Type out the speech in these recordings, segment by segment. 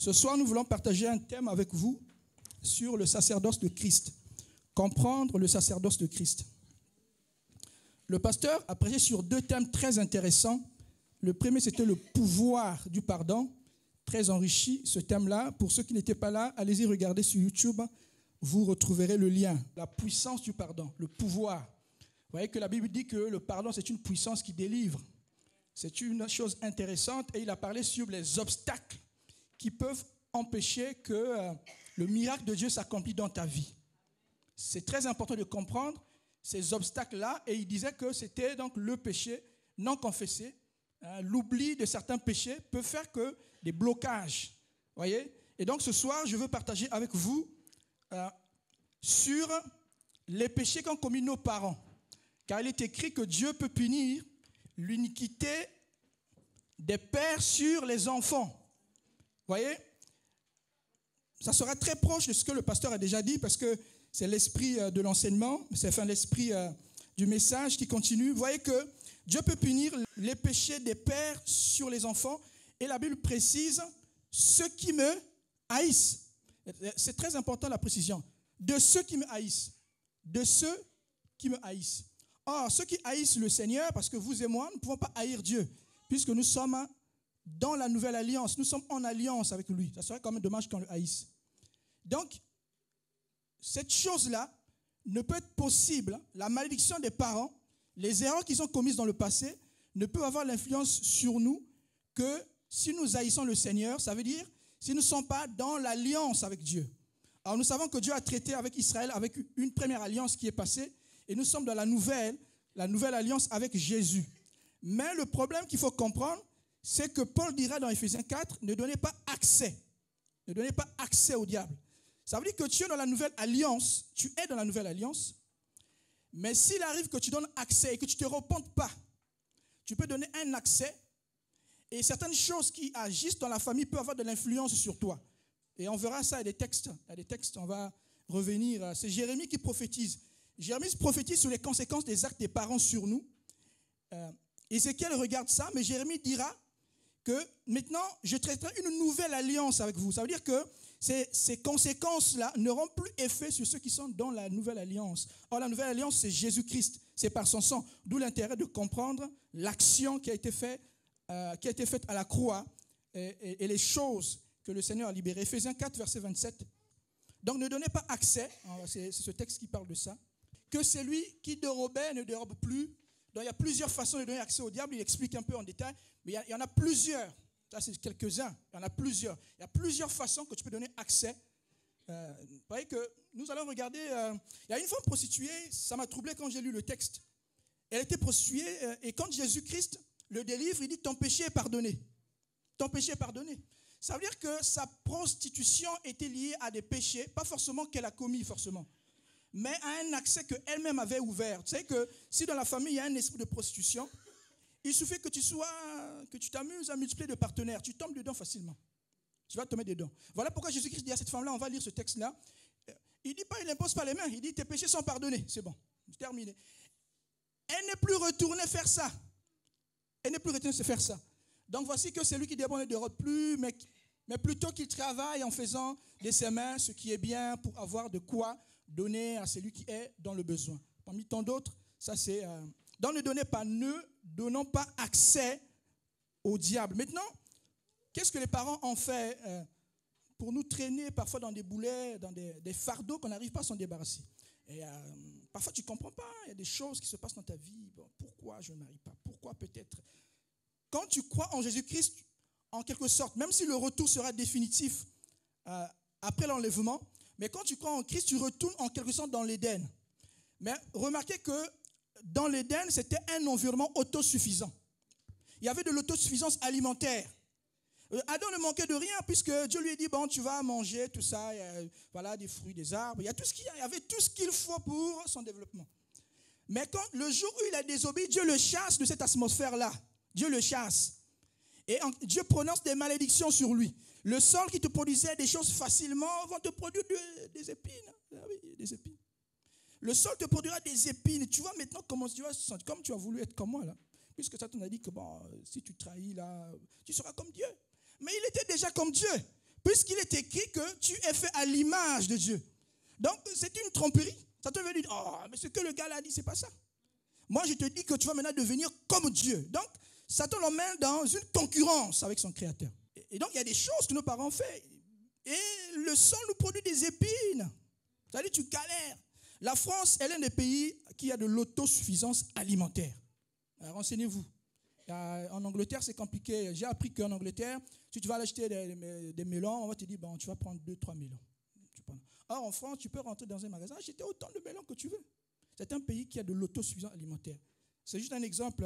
Ce soir, nous voulons partager un thème avec vous sur le sacerdoce de Christ. Comprendre le sacerdoce de Christ. Le pasteur a prêché sur deux thèmes très intéressants. Le premier, c'était le pouvoir du pardon. Très enrichi, ce thème-là. Pour ceux qui n'étaient pas là, allez-y regarder sur YouTube. Vous retrouverez le lien. La puissance du pardon, le pouvoir. Vous voyez que la Bible dit que le pardon, c'est une puissance qui délivre. C'est une chose intéressante. Et il a parlé sur les obstacles qui peuvent empêcher que le miracle de Dieu s'accomplisse dans ta vie. C'est très important de comprendre ces obstacles-là. Et il disait que c'était donc le péché non confessé. L'oubli de certains péchés peut faire que des blocages. Voyez? Et donc ce soir, je veux partager avec vous sur les péchés qu'ont commis nos parents. Car il est écrit que Dieu peut punir l'iniquité des pères sur les enfants. Voyez? Ça sera très proche de ce que le pasteur a déjà dit parce que c'est l'esprit de l'enseignement, c'est l'esprit du message qui continue. Vous voyez que Dieu peut punir les péchés des pères sur les enfants et la Bible précise ceux qui me haïssent. C'est très important la précision. De ceux qui me haïssent. De ceux qui me haïssent. Or, ceux qui haïssent le Seigneur, parce que vous et moi, nous ne pouvons pas haïr Dieu, puisque nous sommes dans la nouvelle alliance. Nous sommes en alliance avec lui. Ça serait quand même dommage qu'on le haïsse. Donc, cette chose-là ne peut être possible. La malédiction des parents, les erreurs qu'ils ont commises dans le passé, ne peuvent avoir l'influence sur nous que si nous haïssons le Seigneur, ça veut dire si nous ne sommes pas dans l'alliance avec Dieu. Alors nous savons que Dieu a traité avec Israël avec une première alliance qui est passée et nous sommes dans la nouvelle alliance avec Jésus. Mais le problème qu'il faut comprendre, c'est que Paul dira dans Éphésiens 4, ne donnez pas accès. Ne donnez pas accès au diable. Ça veut dire que tu es dans la nouvelle alliance, tu es dans la nouvelle alliance, mais s'il arrive que tu donnes accès et que tu ne te repentes pas, tu peux donner un accès et certaines choses qui agissent dans la famille peuvent avoir de l'influence sur toi. Et on verra ça, il y a des textes, on va revenir. C'est Jérémie qui prophétise. Jérémie prophétise sur les conséquences des actes des parents sur nous. Ézéchiel regarde ça, mais Jérémie dira que maintenant, je traiterai une nouvelle alliance avec vous. Ça veut dire que ces conséquences-là n'auront plus effet sur ceux qui sont dans la nouvelle alliance. Or, la nouvelle alliance, c'est Jésus-Christ. C'est par son sang. D'où l'intérêt de comprendre l'action qui a été faite à la croix et les choses que le Seigneur a libérées. Éphésiens 4, verset 27. Donc, ne donnez pas accès, c'est ce texte qui parle de ça, que celui qui dérobait ne dérobe plus. Donc, il y a plusieurs façons de donner accès au diable. Il explique un peu en détail, mais il y en a plusieurs. Ça, c'est quelques-uns. Il y en a plusieurs. Il y a plusieurs façons que tu peux donner accès. Vous voyez que nous allons regarder. Il y a une femme prostituée, ça m'a troublé quand j'ai lu le texte. Elle était prostituée et quand Jésus-Christ le délivre, il dit ton péché est pardonné. Ton péché est pardonné. Ça veut dire que sa prostitution était liée à des péchés, pas forcément qu'elle a commis forcément, mais à un accès qu'elle-même avait ouvert. Tu sais que si dans la famille il y a un esprit de prostitution, il suffit que tu t'amuses à multiplier de partenaires, tu tombes dedans facilement. Tu vas te mettre dedans. Voilà pourquoi Jésus-Christ dit à cette femme-là, on va lire ce texte-là. Il dit pas, il n'impose pas les mains, il dit tes péchés sont pardonnés, c'est bon, c'est terminé. Elle n'est plus retournée faire ça. Elle n'est plus retournée se faire ça. Donc voici que celui qui déborde ne dérobe plus, mais plutôt qu'il travaille en faisant de ses mains ce qui est bien pour avoir de quoi donner à celui qui est dans le besoin. Parmi tant d'autres, ça c'est... Donc ne donnons pas accès au diable. Maintenant, qu'est-ce que les parents ont fait pour nous traîner parfois dans des boulets, dans des fardeaux qu'on n'arrive pas à s'en débarrasser? Et parfois tu ne comprends pas, il y a des choses qui se passent dans ta vie. Bon, pourquoi je n'arrive pas? Pourquoi peut-être? Quand tu crois en Jésus-Christ, en quelque sorte, même si le retour sera définitif après l'enlèvement, mais quand tu crois en Christ, tu retournes en quelque sorte dans l'Éden. Mais remarquez que dans l'Éden, c'était un environnement autosuffisant. Il y avait de l'autosuffisance alimentaire. Adam ne manquait de rien puisque Dieu lui a dit, bon, tu vas manger tout ça, voilà, des fruits, des arbres. Il y avait tout ce qu'il faut pour son développement. Mais quand le jour où il a désobéi, Dieu le chasse de cette atmosphère-là. Dieu le chasse. Et Dieu prononce des malédictions sur lui. Le sol qui te produisait des choses facilement va te produire des épines. Ah oui, des épines. Le sol te produira des épines. Tu vois maintenant comment tu vas se sentir, comme tu as voulu être comme moi là. Puisque Satan a dit que bon, si tu trahis là, tu seras comme Dieu. Mais il était déjà comme Dieu. Puisqu'il est écrit que tu es fait à l'image de Dieu. Donc, c'est une tromperie. Ça te veut dire, oh, mais ce que le gars là a dit, c'est pas ça. Moi, je te dis que tu vas maintenant devenir comme Dieu. Donc, Satan l'emmène dans une concurrence avec son Créateur. Et donc, il y a des choses que nos parents font. Et le sang nous produit des épines. C'est-à-dire, tu galères. La France est l'un des pays qui a de l'autosuffisance alimentaire. Renseignez-vous. En Angleterre, c'est compliqué. J'ai appris qu'en Angleterre, si tu vas acheter des melons, on va te dire, bon, tu vas prendre 2-3 melons. Or, en France, tu peux rentrer dans un magasin, acheter autant de melons que tu veux. C'est un pays qui a de l'autosuffisance alimentaire. C'est juste un exemple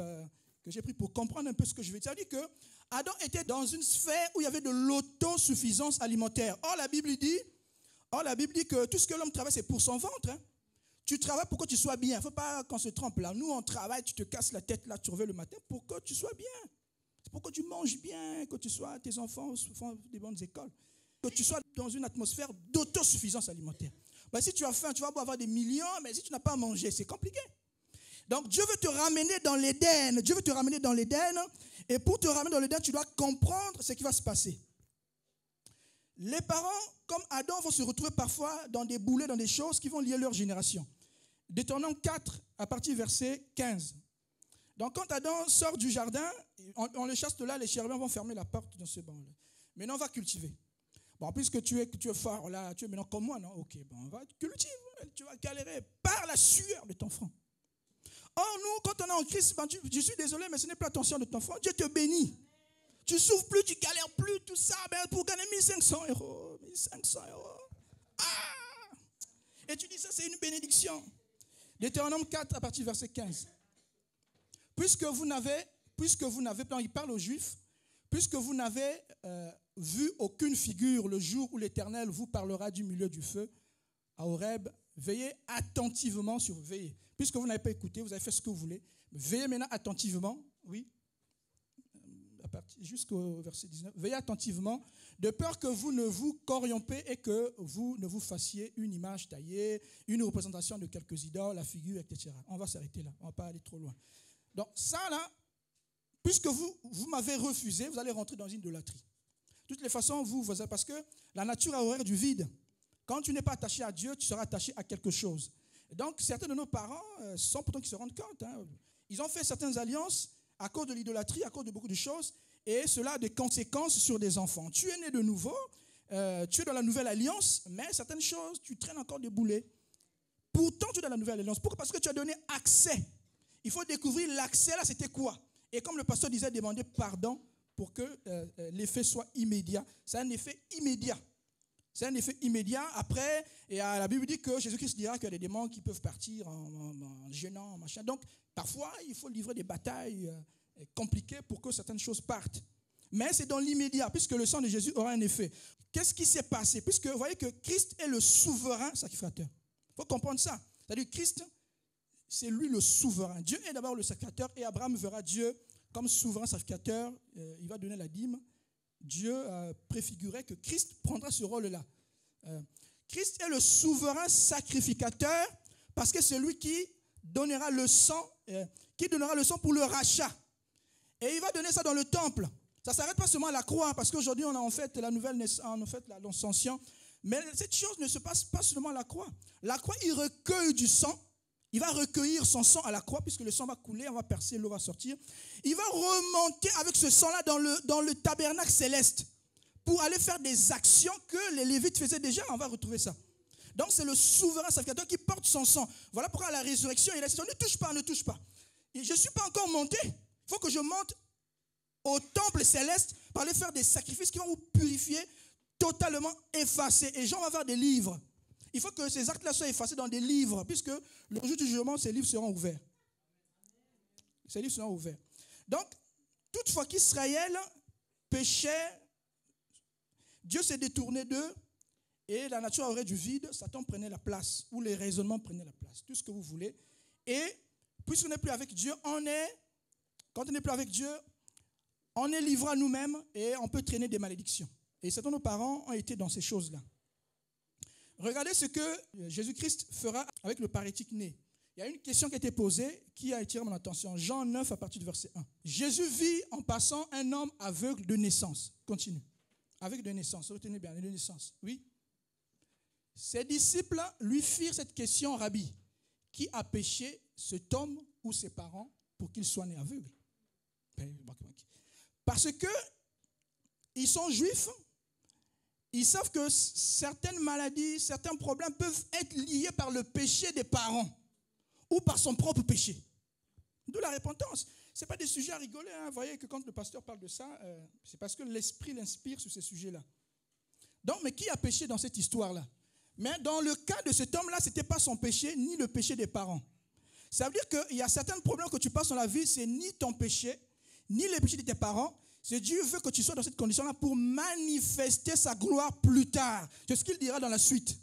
que j'ai pris pour comprendre un peu ce que je veux dire. C'est-à-dire que Adam était dans une sphère où il y avait de l'autosuffisance alimentaire. Or, la Bible dit que tout ce que l'homme travaille, c'est pour son ventre. Hein. Tu travailles pour que tu sois bien. Il ne faut pas qu'on se trompe là. Nous, on travaille, tu te casses la tête là, tu reviens le matin pour que tu sois bien. C'est pour que tu manges bien, que tes enfants font des bonnes écoles. Que tu sois dans une atmosphère d'autosuffisance alimentaire. Ben, si tu as faim, tu vas avoir des millions, mais si tu n'as pas à manger, c'est compliqué. Donc Dieu veut te ramener dans l'Éden. Dieu veut te ramener dans l'Éden. Et pour te ramener dans l'Éden, tu dois comprendre ce qui va se passer. Les parents, comme Adam, vont se retrouver parfois dans des boulets, dans des choses qui vont lier leur génération. Deutéronome 4, à partir du verset 15. Donc quand Adam sort du jardin, on le chasse de là, les chérubins vont fermer la porte dans ce banc-là. Maintenant, on va cultiver. Bon, puisque tu es fort là, tu es maintenant comme moi, non? Ok, bon, on va cultiver. Tu vas galérer par la sueur de ton front. Or, nous, quand on est en Christ, ben, je suis désolé, mais ce n'est pas la tension de ton front. Dieu te bénit. Tu ne souffres plus, tu ne galères plus, tout ça, ben, pour gagner 1500 euros. 1500 euros. Ah! Et tu dis ça, c'est une bénédiction. Deutéronome 4, à partir du verset 15. Puisque vous n'avez, il parle aux Juifs, puisque vous n'avez vu aucune figure le jour où l'Éternel vous parlera du milieu du feu, à Horeb, veillez attentivement sur veillez. Puisque vous n'avez pas écouté, vous avez fait ce que vous voulez. Veillez maintenant attentivement, oui, jusqu'au verset 19. Veillez attentivement, de peur que vous ne vous corrompez et que vous ne vous fassiez une image taillée, une représentation de quelques idoles, la figure, etc. On va s'arrêter là, on ne va pas aller trop loin. Donc ça là, puisque vous m'avez refusé, vous allez rentrer dans une idolâtrie. De toutes les façons, parce que la nature a horreur du vide. Quand tu n'es pas attaché à Dieu, tu seras attaché à quelque chose. Et donc, certains de nos parents, sans pourtant qu'ils se rendent compte, hein, ils ont fait certaines alliances à cause de l'idolâtrie, à cause de beaucoup de choses, et cela a des conséquences sur des enfants. Tu es né de nouveau, tu es dans la nouvelle alliance, mais certaines choses, tu traînes encore des boulets. Pourtant, tu es dans la nouvelle alliance. Pourquoi? Parce que tu as donné accès. Il faut découvrir l'accès, là, c'était quoi? Et comme le pasteur disait, demander pardon pour que l'effet soit immédiat. C'est un effet immédiat. C'est un effet immédiat. Après, et la Bible dit que Jésus-Christ dira qu'il y a des démons qui peuvent partir en gênant, machin. Donc, parfois, il faut livrer des batailles compliquées pour que certaines choses partent. Mais c'est dans l'immédiat, puisque le sang de Jésus aura un effet. Qu'est-ce qui s'est passé? Puisque vous voyez que Christ est le souverain sacrificateur. Il faut comprendre ça. C'est-à-dire Christ, c'est lui le souverain. Dieu est d'abord le sacrificateur et Abraham verra Dieu comme souverain sacrificateur. Il va donner la dîme. Dieu préfigurait que Christ prendra ce rôle-là. Christ est le souverain sacrificateur parce que c'est lui qui donnera le sang pour le rachat. Et il va donner ça dans le temple. Ça ne s'arrête pas seulement à la croix, parce qu'aujourd'hui on a en fait la nouvelle naissance, on a en fait l'ascension. Mais cette chose ne se passe pas seulement à la croix. La croix, il recueille du sang. Il va recueillir son sang à la croix, puisque le sang va couler, on va percer, l'eau va sortir. Il va remonter avec ce sang-là dans le tabernacle céleste pour aller faire des actions que les Lévites faisaient déjà. On va retrouver ça. Donc c'est le souverain sacrificateur qui porte son sang. Voilà pourquoi à la résurrection, il a dit, ne touche pas, ne touche pas. Et je ne suis pas encore monté. Il faut que je monte au temple céleste pour aller faire des sacrifices qui vont vous purifier, totalement effacés. Et Jean va faire des livres. Il faut que ces actes-là soient effacés dans des livres, puisque le jour du jugement, ces livres seront ouverts. Ces livres seront ouverts. Donc, toutefois qu'Israël péchait, Dieu s'est détourné d'eux, et la nature aurait du vide, Satan prenait la place, ou les raisonnements prenaient la place, tout ce que vous voulez. Et puisqu'on n'est plus avec Dieu, quand on n'est plus avec Dieu, on est livré à nous-mêmes et on peut traîner des malédictions. Et certains de nos parents ont été dans ces choses-là. Regardez ce que Jésus-Christ fera avec le paralytique né. Il y a une question qui a été posée qui a attiré mon attention. Jean 9 à partir du verset 1. Jésus vit en passant un homme aveugle de naissance. Continue. Avec de naissance, retenez bien, de naissance, oui. Ses disciples lui firent cette question, Rabbi, qui a péché, cet homme ou ses parents, pour qu'il soit né aveugle? Parce que ils sont juifs, ils savent que certaines maladies, certains problèmes peuvent être liés par le péché des parents ou par son propre péché. D'où la repentance. Ce n'est pas des sujets à rigoler. Hein. Vous voyez que quand le pasteur parle de ça, c'est parce que l'Esprit l'inspire sur ces sujets-là. Donc, mais qui a péché dans cette histoire-là? Mais dans le cas de cet homme-là, ce n'était pas son péché, ni le péché des parents. Ça veut dire qu'il y a certains problèmes que tu passes dans la vie, c'est ni ton péché, ni le péché de tes parents. C'est Dieu veut que tu sois dans cette condition-là pour manifester sa gloire plus tard. C'est ce qu'il dira dans la suite.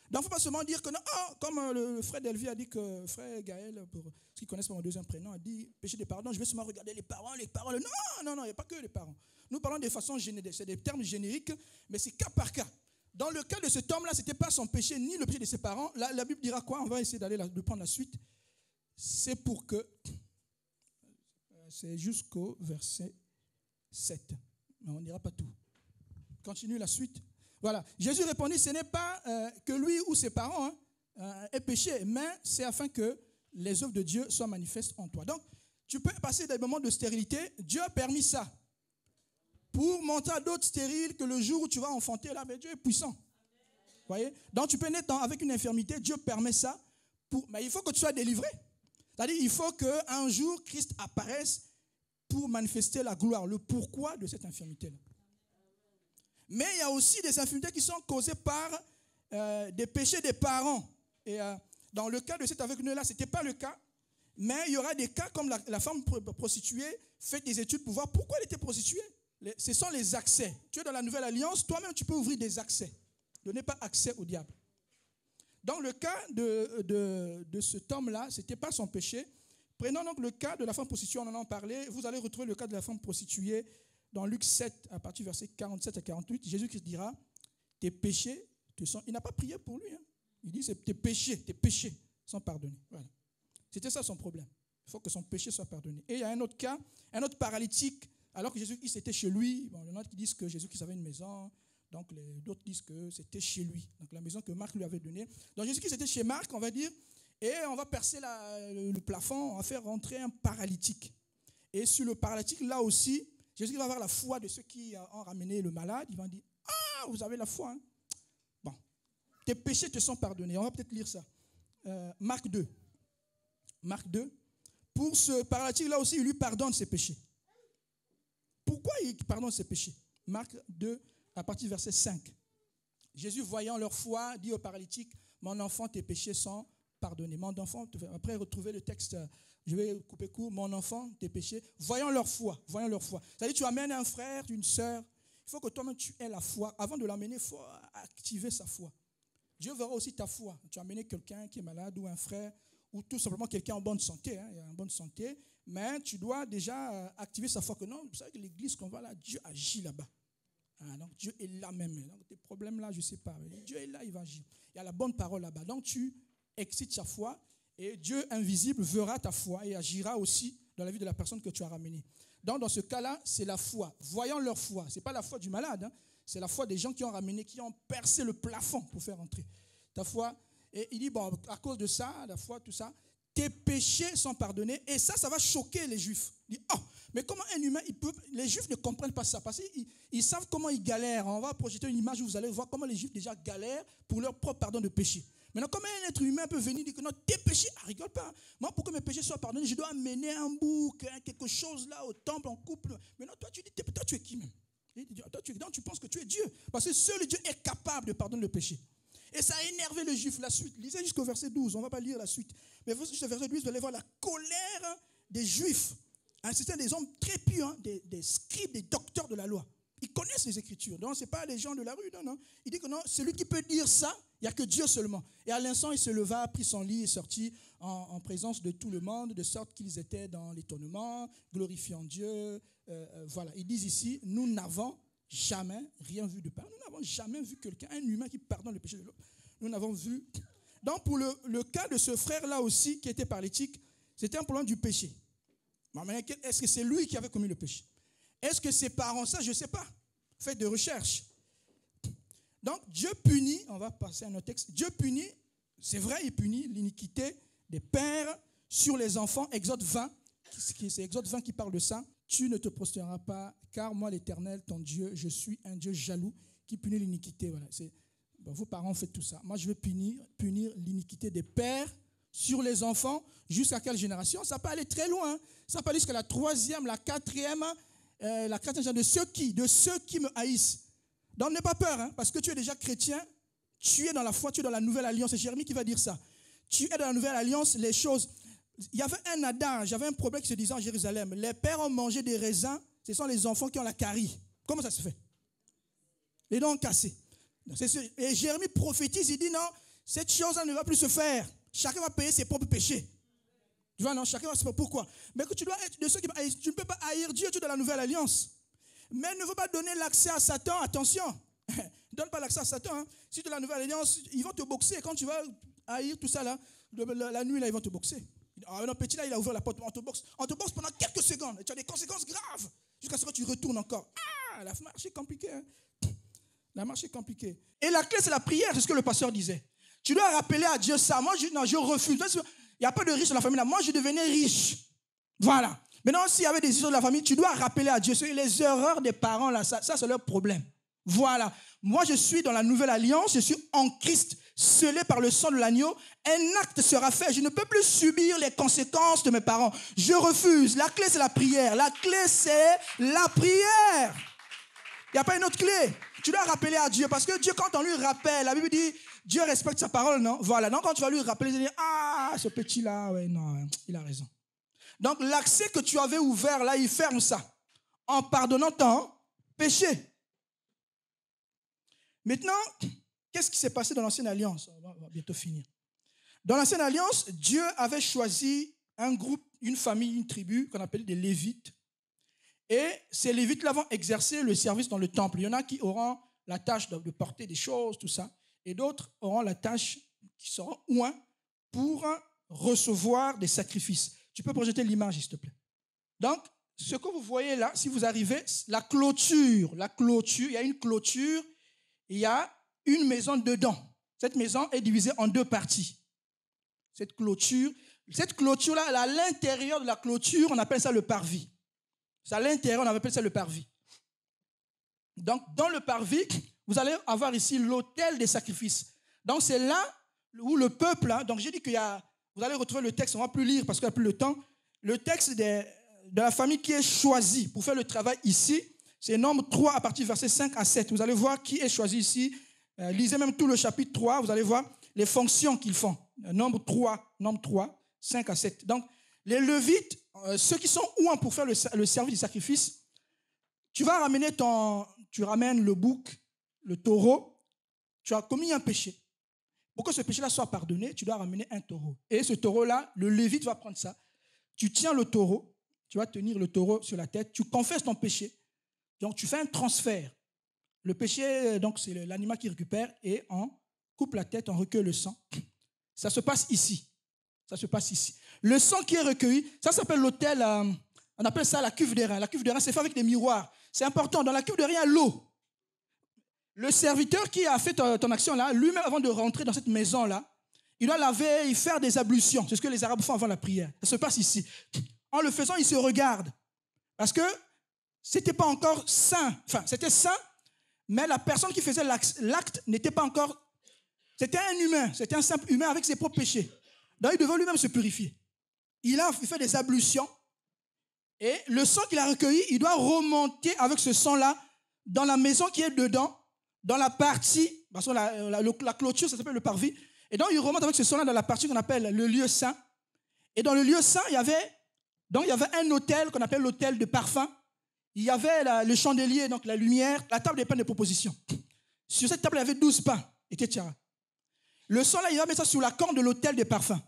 Donc, il ne faut pas seulement dire que non, oh, comme le frère Delvi a dit que, frère Gaël, pour ceux qui connaissent mon deuxième prénom, a dit péché des parents. Je vais seulement regarder les parents. Non, il n'y a pas que les parents. Nous parlons de façon générique, c'est des termes génériques, mais c'est cas par cas. Dans le cas de cet homme-là, ce n'était pas son péché ni le péché de ses parents. La Bible dira quoi? On va essayer de prendre la suite. C'est pour que, c'est jusqu'au verset 7. Mais on ne dira pas tout. Continue la suite. Voilà. Jésus répondit, ce n'est pas que lui ou ses parents aient péché, mais c'est afin que les œuvres de Dieu soient manifestes en toi. Donc, tu peux passer des moments de stérilité. Dieu a permis ça pour montrer à d'autres stériles que le jour où tu vas enfanter, là, Dieu est puissant. Vous voyez? Donc, tu peux naître avec une infirmité. Dieu permet ça. Mais il faut que tu sois délivré. C'est-à-dire, il faut qu'un jour, Christ apparaisse pour manifester la gloire, le pourquoi de cette infirmité-là. Mais il y a aussi des infirmités qui sont causées par des péchés des parents. Et dans le cas de cet aveugle-là, ce n'était pas le cas. Mais il y aura des cas comme la femme prostituée fait des études pour voir pourquoi elle était prostituée. Ce sont les accès. Tu es dans la nouvelle alliance, toi-même tu peux ouvrir des accès. Donnez pas accès au diable. Dans le cas de cet homme-là, ce n'était pas son péché. Prenons donc le cas de la femme prostituée, on en a parlé. Vous allez retrouver le cas de la femme prostituée dans Luc 7, à partir du verset 47 à 48. Jésus-Christ dira, tes péchés te sont... Il n'a pas prié pour lui. Hein. Il dit, tes péchés sont pardonnés. Voilà. C'était ça son problème. Il faut que son péché soit pardonné. Et il y a un autre cas, un autre paralytique, alors que Jésus-Christ était chez lui. Bon, il y en a qui disent que Jésus-Christ avait une maison. Donc, d'autres disent que c'était chez lui. Donc, la maison que Marc lui avait donnée. Donc, Jésus-Christ était chez Marc, on va dire. Et on va percer le plafond, on va faire rentrer un paralytique. Et sur le paralytique, là aussi, Jésus va avoir la foi de ceux qui ont ramené le malade. Ils vont dire, ah, vous avez la foi. Hein? Bon, tes péchés te sont pardonnés. On va peut-être lire ça. Marc 2. Marc 2. Pour ce paralytique, là aussi, il lui pardonne ses péchés. Pourquoi il pardonne ses péchés? Marc 2, à partir du verset 5. Jésus, voyant leur foi, dit au paralytique, mon enfant, tes péchés sont pardonnés. Mon enfant, après retrouver le texte, je vais couper court, mon enfant, tes péchés, voyons leur foi. C'est-à-dire, tu amènes un frère, une sœur, il faut que toi-même tu aies la foi. Avant de l'amener, il faut activer sa foi. Dieu verra aussi ta foi. Tu as amené quelqu'un qui est malade ou un frère, ou tout simplement quelqu'un en bonne santé, il est en bonne santé, mais tu dois déjà activer sa foi. Que non, vous savez que l'église qu'on va là, Dieu agit là-bas. Donc Dieu est là même. Donc, tes problèmes là, je ne sais pas. Dieu est là, il va agir. Il y a la bonne parole là-bas. Donc tu excites sa foi et Dieu invisible verra ta foi et agira aussi dans la vie de la personne que tu as ramenée. Donc dans ce cas-là, c'est la foi. Voyons leur foi. Ce n'est pas la foi du malade, hein. C'est la foi des gens qui ont ramené, qui ont percé le plafond pour faire entrer ta foi. Et il dit, bon, à cause de ça, la foi, tout ça, tes péchés sont pardonnés. Et ça va choquer les Juifs. Il dit, oh, mais comment un humain, les Juifs ne comprennent pas ça. Parce qu'ils savent comment ils galèrent. On va projeter une image où vous allez voir comment les Juifs déjà galèrent pour leur propre pardon de péché. Maintenant, comment un être humain peut venir dire que non, tes péchés, rigole pas. Moi, pour que mes péchés soient pardonnés, je dois amener un bouc, quelque chose là au temple, en couple. Maintenant, toi, tu dis, toi, tu es qui même? Donc, tu penses que tu es Dieu. Parce que seul Dieu est capable de pardonner le péché. Et ça a énervé les Juifs, la suite. Lisez jusqu'au verset 12, on ne va pas lire la suite. Mais jusqu'au verset 12, vous allez voir la colère des Juifs. C'était des hommes très pieux, des scribes, des docteurs de la loi. Ils connaissent les Écritures. Donc, ce n'est pas les gens de la rue, non. Il dit que non, celui qui peut dire ça, il n'y a que Dieu seulement. Et à l'instant, il se leva, prit son lit et sortit en présence de tout le monde, de sorte qu'ils étaient dans l'étonnement, glorifiant Dieu. Voilà, ils disent ici, nous n'avons jamais rien vu de pareil. Nous n'avons jamais vu quelqu'un, un humain qui pardonne le péché de l'autre. Nous n'avons vu. Donc, pour le cas de ce frère-là aussi, qui était paralytique, c'était un problème du péché. Est-ce que c'est lui qui avait commis le péché? Est-ce que ses parents, ça, je ne sais pas. Faites des recherches. Donc, Dieu punit, on va passer à notre texte, Dieu punit, c'est vrai, il punit l'iniquité des pères sur les enfants. Exode 20, c'est Exode 20 qui parle de ça. Tu ne te prosterneras pas, car moi, l'Éternel, ton Dieu, je suis un Dieu jaloux qui punit l'iniquité. Voilà, vos parents font tout ça. Moi, je veux punir l'iniquité des pères sur les enfants. Jusqu'à quelle génération? Ça peut aller très loin. Ça peut aller jusqu'à la 3e, la 4e, la 4e de ceux qui me haïssent. Donc, n'aie pas peur, hein, parce que tu es déjà chrétien, tu es dans la foi, tu es dans la nouvelle alliance. C'est Jérémie qui va dire ça. Tu es dans la nouvelle alliance, les choses. Il y avait un adage, j'avais un problème qui se disait en Jérusalem. Les pères ont mangé des raisins, ce sont les enfants qui ont la carie. Comment ça se fait? Les dents cassées. Et Jérémie prophétise, il dit non, cette chose-là ne va plus se faire. Chacun va payer ses propres péchés. Tu vois, non, chacun va se faire. Pourquoi? Mais que tu dois être de ceux qui haïssent. Tu ne peux pas haïr Dieu, tu es dans la nouvelle alliance. Mais ne veux pas donner l'accès à Satan, attention. Donne pas l'accès à Satan. Hein. Si tu es dans la nouvelle alliance, ils vont te boxer. Quand tu vas haïr tout ça, là, la nuit, là, ils vont te boxer. Ah non, petit, là, il a ouvert la porte, on te boxe. On te boxe pendant quelques secondes. Et tu as des conséquences graves. Jusqu'à ce que tu retournes encore. Ah, la marche est compliquée. Hein. La marche est compliquée. Et la clé, c'est la prière, c'est ce que le pasteur disait. Tu dois rappeler à Dieu ça. Moi, je refuse. Il n'y a pas de riche dans la famille là. Moi, je devenais riche. Voilà. Maintenant, s'il y avait des histoires de la famille, tu dois rappeler à Dieu. Les erreurs des parents, là, ça c'est leur problème. Voilà. Moi, je suis dans la nouvelle alliance. Je suis en Christ, scellé par le sang de l'agneau. Un acte sera fait. Je ne peux plus subir les conséquences de mes parents. Je refuse. La clé, c'est la prière. La clé, c'est la prière. Il n'y a pas une autre clé. Tu dois rappeler à Dieu. Parce que Dieu, quand on lui rappelle, la Bible dit, Dieu respecte sa parole, non? Voilà. Donc, quand tu vas lui rappeler, tu vas dire, ah, ce petit-là, ouais, non, il a raison. Donc, l'accès que tu avais ouvert, là, il ferme ça. En pardonnant ton péché. Maintenant, qu'est-ce qui s'est passé dans l'Ancienne Alliance? On va bientôt finir. Dans l'Ancienne Alliance, Dieu avait choisi un groupe, une famille, une tribu qu'on appelait des Lévites. Et ces Lévites-là vont exercer le service dans le temple. Il y en a qui auront la tâche de porter des choses, tout ça. Et d'autres auront la tâche, qui seront oints, pour recevoir des sacrifices. Tu peux projeter l'image, s'il te plaît. Donc, ce que vous voyez là, si vous arrivez, la clôture, il y a une clôture, il y a une maison dedans. Cette maison est divisée en deux parties. Cette clôture-là, à l'intérieur de la clôture, on appelle ça le parvis. C'est à l'intérieur, on appelle ça le parvis. Donc, dans le parvis, vous allez avoir ici l'autel des sacrifices. Donc, c'est là où le peuple, là, donc j'ai dit qu'il y a, vous allez retrouver le texte, on ne va plus lire parce qu'il n'y a plus le temps. Le texte de la famille qui est choisie pour faire le travail ici, c'est Nombre 3 à partir du verset 5 à 7. Vous allez voir qui est choisi ici. Lisez même tout le chapitre 3, vous allez voir les fonctions qu'ils font. Nombre 3, 5 à 7. Donc, les Lévites, ceux qui sont ouins pour faire le service du sacrifice, tu ramènes le bouc, le taureau, tu as commis un péché. Pour que ce péché-là soit pardonné, tu dois ramener un taureau. Et ce taureau-là, le Lévite va prendre ça. Tu tiens le taureau, tu vas tenir le taureau sur la tête, tu confesses ton péché. Donc, tu fais un transfert. Le péché, donc, c'est l'animal qui récupère et on coupe la tête, on recueille le sang. Ça se passe ici. Le sang qui est recueilli, ça s'appelle l'autel, on appelle ça la cuve d'airain. La cuve d'airain, c'est fait avec des miroirs. C'est important. Dans la cuve d'airain, il y a l'eau. Le serviteur qui a fait ton action là, lui-même, avant de rentrer dans cette maison-là, il doit laver, il faire des ablutions. C'est ce que les Arabes font avant la prière. Ça se passe ici. En le faisant, il se regarde. Parce que c'était pas encore saint. Enfin, c'était saint, mais la personne qui faisait l'acte n'était pas encore... C'était un humain, c'était un simple humain avec ses propres péchés. Donc, il devait lui-même se purifier. Il fait des ablutions. Et le sang qu'il a recueilli, il doit remonter avec ce sang-là dans la maison qui est dedans, dans la partie, parce que la clôture, ça s'appelle le parvis. Et donc, il remonte avec ce sang-là dans la partie qu'on appelle le lieu saint. Et dans le lieu saint, il y avait un autel qu'on appelle l'autel de parfum. Il y avait le chandelier, donc la lumière, la table des pains de proposition. Sur cette table, il y avait 12 pains, etc. Le sang, là, il va mettre ça sur la corne de l'autel des parfums.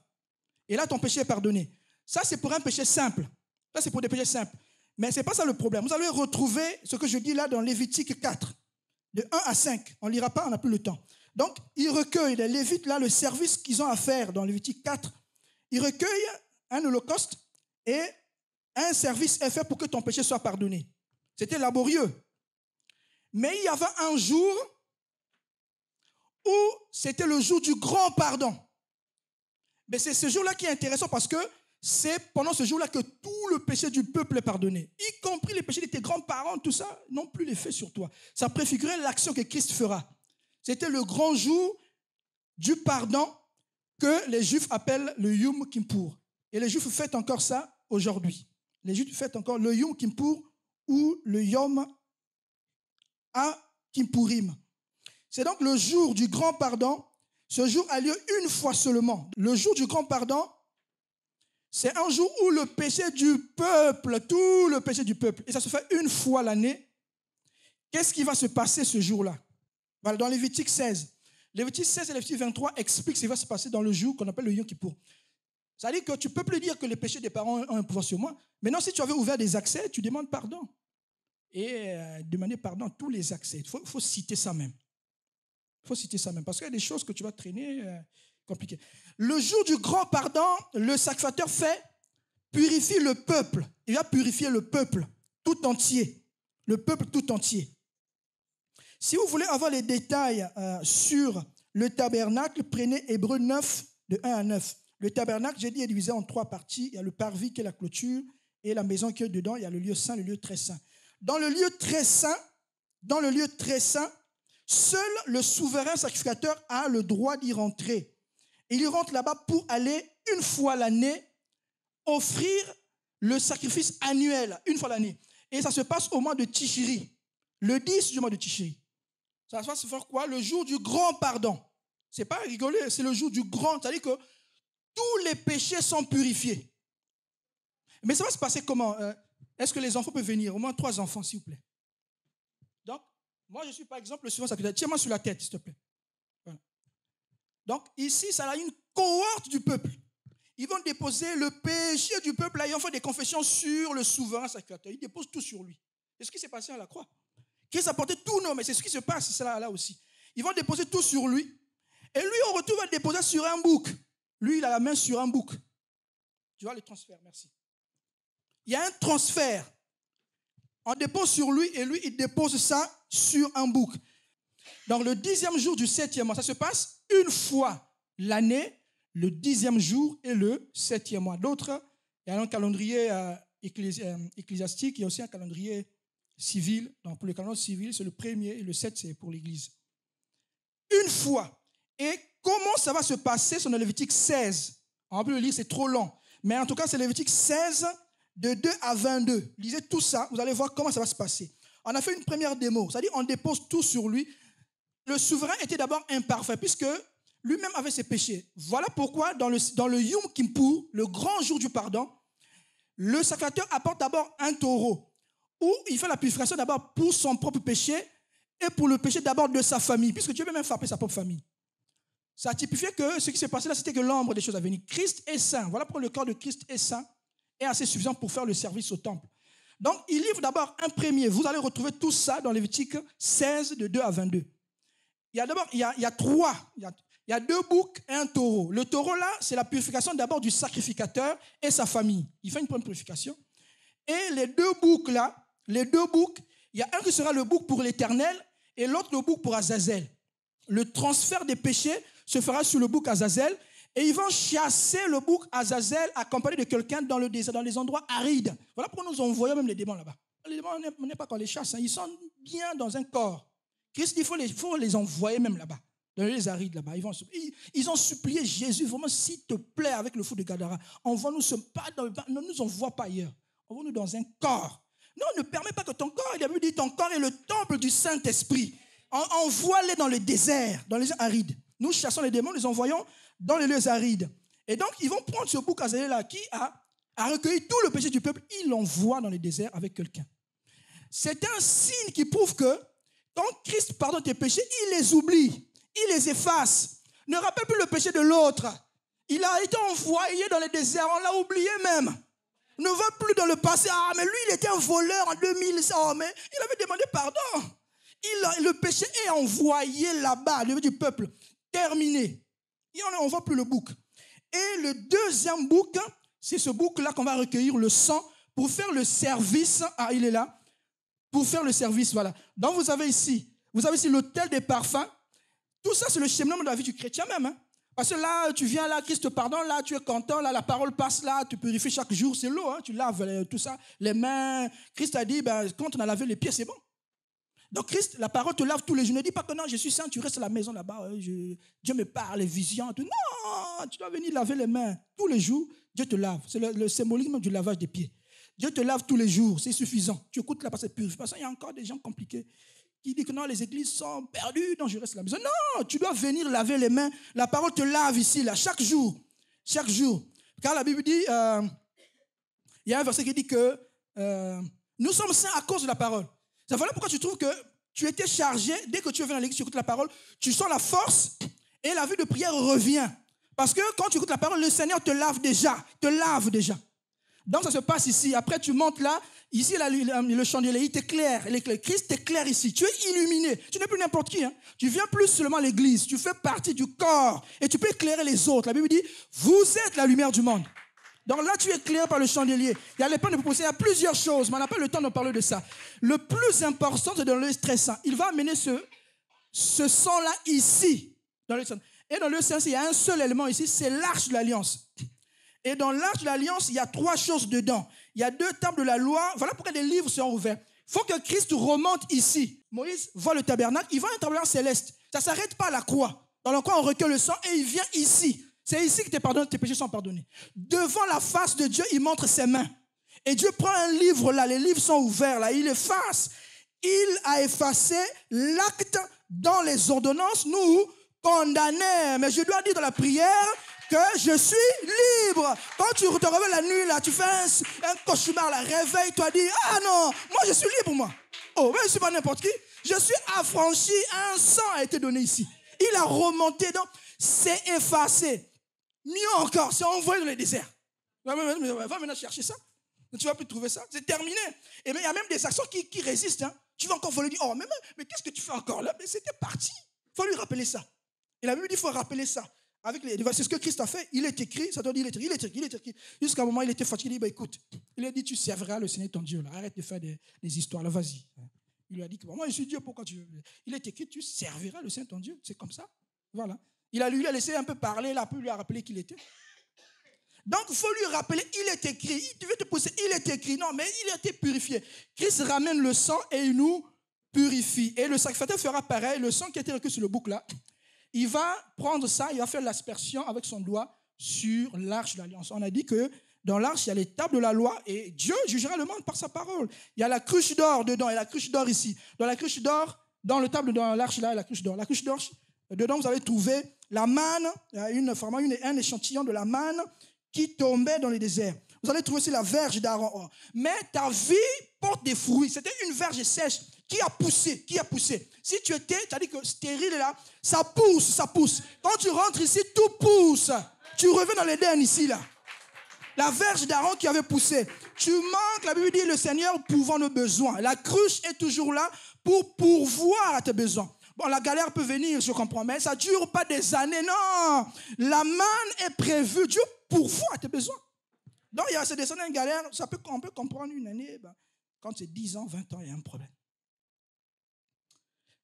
Et là, ton péché est pardonné. Ça, c'est pour un péché simple. Ça, c'est pour des péchés simples. Mais ce n'est pas ça le problème. Vous allez retrouver ce que je dis là dans Lévitique 4, de 1 à 5. On ne lira pas, on n'a plus le temps. Donc, ils recueillent, les Lévites, là, le service qu'ils ont à faire dans Lévitique 4. Ils recueillent un holocauste et un service est fait pour que ton péché soit pardonné. C'était laborieux. Mais il y avait un jour où c'était le jour du grand pardon. Mais c'est ce jour-là qui est intéressant parce que c'est pendant ce jour-là que tout le péché du peuple est pardonné, y compris les péchés de tes grands-parents, tout ça, n'ont plus l'effet sur toi. Ça préfigurait l'action que Christ fera. C'était le grand jour du pardon que les Juifs appellent le Yom Kippour. Et les Juifs fêtent encore ça aujourd'hui. Les Juifs fêtent encore le Yom Kippour ou le Yom HaKippourim. C'est donc le jour du grand pardon. Ce jour a lieu une fois seulement. Le jour du grand pardon, c'est un jour où le péché du peuple, tout le péché du peuple, et ça se fait une fois l'année. Qu'est-ce qui va se passer ce jour-là? Voilà, dans Lévitique 16. Lévitique 16 et Lévitique 23 expliquent ce qui va se passer dans le jour qu'on appelle le Yom Kippour. Ça veut dire que tu ne peux plus dire que les péchés des parents ont un pouvoir sur moi. Maintenant, si tu avais ouvert des accès, tu demandes pardon. Et demander pardon à tous les accès. Il faut citer ça même. Il faut citer ça même. Parce qu'il y a des choses que tu vas traîner compliquées. Le jour du grand pardon, le sacrificateur purifie le peuple. Il va purifier le peuple tout entier. Le peuple tout entier. Si vous voulez avoir les détails sur le tabernacle, prenez Hébreux 9, de 1 à 9. Le tabernacle, j'ai dit, est divisé en 3 parties. Il y a le parvis qui est la clôture et la maison qui est dedans. Il y a le lieu saint, le lieu très saint. Dans le lieu très saint, seul le souverain sacrificateur a le droit d'y rentrer. Il y rentre là-bas pour aller une fois l'année offrir le sacrifice annuel, une fois l'année. Et ça se passe au mois de Tishri, le 10 du mois de Tishri. Ça va se faire quoi? Le jour du grand pardon. C'est pas rigoler, c'est le jour du grand. C'est-à-dire que tous les péchés sont purifiés. Mais ça va se passer comment? Est-ce que les enfants peuvent venir? Au moins 3 enfants, s'il vous plaît. Donc, moi, je suis par exemple le suivant sacrificateur. Tiens-moi sur la tête, s'il te plaît. Voilà. Donc, ici, ça a une cohorte du peuple. Ils vont déposer le péché du peuple. Là, ils vont faire des confessions sur le souverain sacrificateur. Ils déposent tout sur lui. C'est ce qui s'est passé à la croix. Christ a porté tous nos, mais c'est ce qui se passe là aussi. Ils vont déposer tout sur lui. Et lui, au retour, va déposer sur un bouc. Lui, il a la main sur un bouc. Tu vois le transfert, merci. Il y a un transfert. On dépose sur lui et lui, il dépose ça sur un bouc. Donc, le 10e jour du 7e mois, ça se passe une fois l'année, le 10e jour et le 7e mois. D'autres, il y a un calendrier ecclésiastique, il y a aussi un calendrier civil. Donc, pour le calendrier civil, c'est le 1er et le 7, c'est pour l'Église. Une fois. Et comment ça va se passer? C'est dans Lévitique 16. On peut le lire, c'est trop long. Mais en tout cas, c'est Lévitique 16, de 2 à 22. Lisez tout ça, vous allez voir comment ça va se passer. On a fait une première démo, c'est-à-dire on dépose tout sur lui. Le souverain était d'abord imparfait, puisque lui-même avait ses péchés. Voilà pourquoi dans le Yom Kippour, le grand jour du pardon, le sacrificateur apporte d'abord un taureau, où il fait la purification d'abord pour son propre péché et pour le péché d'abord de sa famille, puisque Dieu peut même frapper sa propre famille. Ça typifiait que ce qui s'est passé là, c'était que l'ombre des choses à venir. Christ est saint. Voilà pourquoi le corps de Christ est saint et assez suffisant pour faire le service au temple. Donc, il livre d'abord un premier. Vous allez retrouver tout ça dans Lévitique 16, de 2 à 22. Il y a d'abord, il y a 2 boucs et un taureau. Le taureau là, c'est la purification d'abord du sacrificateur et sa famille. Il fait une bonne purification. Et les 2 boucs là, il y a un qui sera le bouc pour l'Éternel et l'autre le bouc pour Azazel. Le transfert des péchés se fera sur le bouc Azazel et ils vont chasser le bouc Azazel accompagné de quelqu'un dans le désert, dans les endroits arides. Voilà pourquoi nous envoyons même les démons là-bas. Les démons, on n'est pas qu'on les chasse, hein. Ils sont bien dans un corps. Christ, il faut les envoyer même là-bas, dans les arides là-bas. Ils ont supplié Jésus, vraiment, s'il te plaît, avec le fou de Gadara, envoie-nous ne nous envoie pas ailleurs. Envoie-nous dans un corps. Non, ne permet pas que ton corps, il a dit ton corps est le temple du Saint-Esprit. Envoie-les dans le désert, dans les lieux arides. Nous chassons les démons, nous les envoyons dans les lieux arides. Et donc, ils vont prendre ce bouc Azazel-là qui a recueilli tout le péché du peuple. Ils l'envoient dans les déserts avec quelqu'un. C'est un signe qui prouve que quand Christ pardonne tes péchés, il les oublie, il les efface. Ne rappelle plus le péché de l'autre. Il a été envoyé dans les déserts, on l'a oublié même. Ne va plus dans le passé. Ah, mais lui, il était un voleur en 2000. Oh, mais il avait demandé pardon. Le péché est envoyé là-bas, au niveau du peuple. Terminé. Et on ne voit plus le bouc. Et le deuxième bouc, c'est ce bouc-là qu'on va recueillir le sang pour faire le service. Ah, il est là. pour faire le service. Voilà. Donc vous avez ici l'autel des parfums. Tout ça, c'est le cheminement de la vie du chrétien même. Hein. Parce que là, tu viens là, Christ te pardonne, là, tu es content, là, la parole passe là, tu purifies chaque jour, c'est l'eau, hein, tu laves tout ça, les mains. Christ a dit, quand on a lavé les pieds, c'est bon. Donc Christ, la parole te lave tous les jours. Ne dis pas que non, je suis saint, tu restes à la maison là-bas, Dieu me parle, les visions, tout. Non, tu dois venir laver les mains tous les jours, Dieu te lave. C'est le symbolisme du lavage des pieds. Dieu te lave tous les jours, c'est suffisant. Tu écoutes là, parce que c'est purifié. Parce qu'il y a encore des gens compliqués qui disent que non, les églises sont perdues, non, je reste à la maison. Non, tu dois venir laver les mains. La parole te lave ici, là, chaque jour. Chaque jour. Car la Bible dit, il y a un verset qui dit que nous sommes saints à cause de la parole. Ça voilà pourquoi tu trouves que tu étais chargé, dès que tu viens dans l'église, tu écoutes la parole, tu sens la force et la vie de prière revient. Parce que quand tu écoutes la parole, le Seigneur te lave déjà. Donc ça se passe ici. Après tu montes là, ici là, le chandelier, il t'éclaire. Christ t'éclaire ici. Tu es illuminé. Tu n'es plus n'importe qui. Hein. Tu viens plus seulement à l'église. Tu fais partie du corps et tu peux éclairer les autres. La Bible dit, vous êtes la lumière du monde. Donc là, tu es éclairé par le chandelier. Il y a les pains de proposition, il y a plusieurs choses, mais on n'a pas le temps de parler de ça. Le plus important, c'est dans le très saint. Il va amener ce sang-là ici. Dans le sang. Et dans le sang, il y a un seul élément ici, c'est l'arche de l'alliance. Et dans l'arche de l'alliance, il y a 3 choses dedans. Il y a 2 tables de la loi. Voilà pourquoi des livres sont ouverts. Il faut que Christ remonte ici. Moïse voit le tabernacle, il voit un tabernacle céleste. Ça ne s'arrête pas à la croix. Dans la croix, on recueille le sang et il vient ici. C'est ici que tes péchés sont pardonnés. Devant la face de Dieu, il montre ses mains. Et Dieu prend un livre là, les livres sont ouverts là, il efface. Il a effacé l'acte dans les ordonnances, nous condamnés. Mais je dois dire dans la prière que je suis libre. Quand tu te réveilles la nuit là, tu fais un cauchemar là, réveille-toi, dis, ah non, moi je suis libre moi. Oh, mais je ne suis pas n'importe qui. Je suis affranchi, un sang a été donné ici. Il a remonté, donc c'est effacé. Mieux encore, c'est envoyé dans le désert. Va maintenant chercher ça. Tu ne vas plus trouver ça. C'est terminé. Et il y a même des actions qui résistent. Hein. Tu vas encore voler dire, oh, mais qu'est-ce que tu fais encore là? Mais c'était parti. Il faut lui rappeler ça. Et la Bible dit, il faut rappeler ça. C'est ce que Christ a fait. Il est écrit, ça doit dire, il est écrit. Jusqu'à un moment, il était fatigué. Il dit, écoute, il a dit, tu serviras le Seigneur ton Dieu. Là. Arrête de faire des histoires. Là, vas-y. Il lui a dit, moi, je suis Dieu, pourquoi tu veux? Il est écrit, tu serviras le Seigneur ton Dieu. C'est comme ça. Voilà. Il a laissé un peu parler, là, puis lui a rappelé qu'il était. Donc, il faut lui rappeler, il est écrit. Tu veux te pousser, il est écrit. Non, mais il a été purifié. Christ ramène le sang et il nous purifie. Et le sacrificateur fera pareil. Le sang qui a été recueilli sur le bouc, là, il va prendre ça, il va faire l'aspersion avec son doigt sur l'arche de l'alliance. On a dit que dans l'arche, il y a les tables de la loi et Dieu jugera le monde par sa parole. Il y a la cruche d'or dedans et la cruche d'or ici. Dans la cruche d'or, dans l'arche là, la cruche d'or. La cruche d'or, dedans, vous allez trouver la manne, un échantillon de la manne qui tombait dans le désert. Vous allez trouver aussi la verge d'Aaron. Mais ta vie porte des fruits. C'était une verge sèche qui a poussé. Si tu étais, c'est-à-dire que stérile là, ça pousse. Quand tu rentres ici, tout pousse. Tu reviens dans l'Éden ici là. La verge d'Aaron qui avait poussé. Tu manques, la Bible dit, le Seigneur pourvoit nos besoins. La cruche est toujours là pour pourvoir à tes besoins. Bon, la galère peut venir, je comprends, mais ça ne dure pas des années, non. La manne est prévue, Dieu pourvoit à tes besoins. Donc, il y a ces descendants une galère, on peut comprendre une année, quand c'est 10 ans, 20 ans, il y a un problème.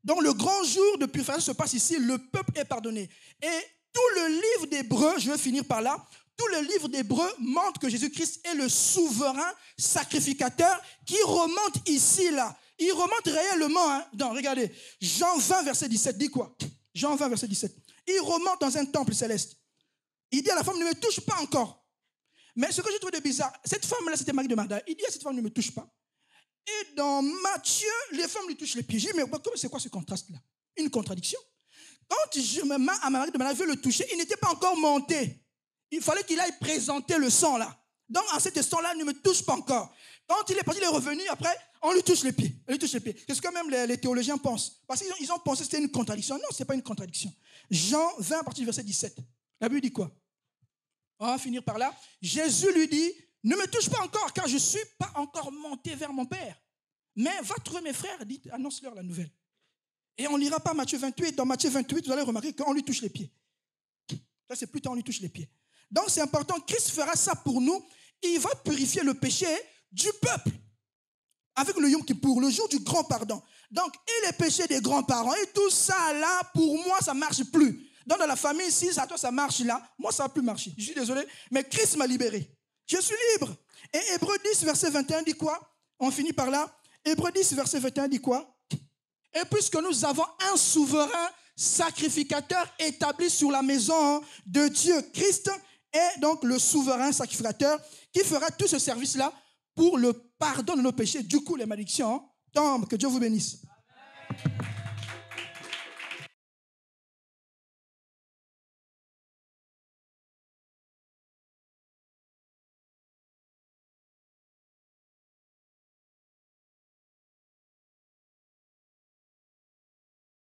Donc, le grand jour de purification se passe ici, le peuple est pardonné. Et tout le livre d'Hébreux, je vais finir par là, tout le livre d'Hébreux montre que Jésus-Christ est le souverain sacrificateur qui remonte ici, là. Il remonte réellement. Hein. Non, regardez. Jean 20, verset 17, dit quoi? Jean 20, verset 17. Il remonte dans un temple céleste. Il dit à la femme, ne me touche pas encore. Mais ce que je trouve de bizarre, cette femme-là, c'était Marie de Magdala. Il dit à cette femme, ne me touche pas. Et dans Matthieu, les femmes lui touchent les pieds. Je dis, mais c'est quoi ce contraste-là? Une contradiction. Quand Marie de Magdala veut le toucher, il n'était pas encore monté. Il fallait qu'il aille présenter le sang là. Donc, en cet instant-là, ne me touche pas encore. Quand il est parti, il est revenu, après, on lui touche les pieds. C'est ce que même les théologiens pensent. Parce qu'ils ont pensé que c'était une contradiction. Non, ce n'est pas une contradiction. Jean 20, à partir du verset 17. La Bible dit quoi? On va finir par là. Jésus lui dit, ne me touche pas encore, car je ne suis pas encore monté vers mon Père. Mais va trouver mes frères, annonce-leur la nouvelle. Et on ne lira pas Matthieu 28. Dans Matthieu 28, vous allez remarquer qu'on lui touche les pieds. Là, c'est plus tard, on lui touche les pieds. Donc, c'est important. Christ fera ça pour nous. Il va purifier le péché du peuple. avec le Yom Kippour, le jour du grand pardon. Donc, et les péchés des grands-parents, et tout ça là, pour moi, ça ne marche plus. Donc, dans la famille, si à toi ça marche là, moi, ça ne va plus marcher. Je suis désolé, mais Christ m'a libéré. Je suis libre. Et Hébreux 10, verset 21 dit quoi? On finit par là. Hébreux 10, verset 21 dit quoi? Et puisque nous avons un souverain sacrificateur établi sur la maison de Dieu, Christ est donc le souverain sacrificateur qui fera tout ce service-là pour le pardon de nos péchés. Du coup, les malédictions tombent. Que Dieu vous bénisse. Amen.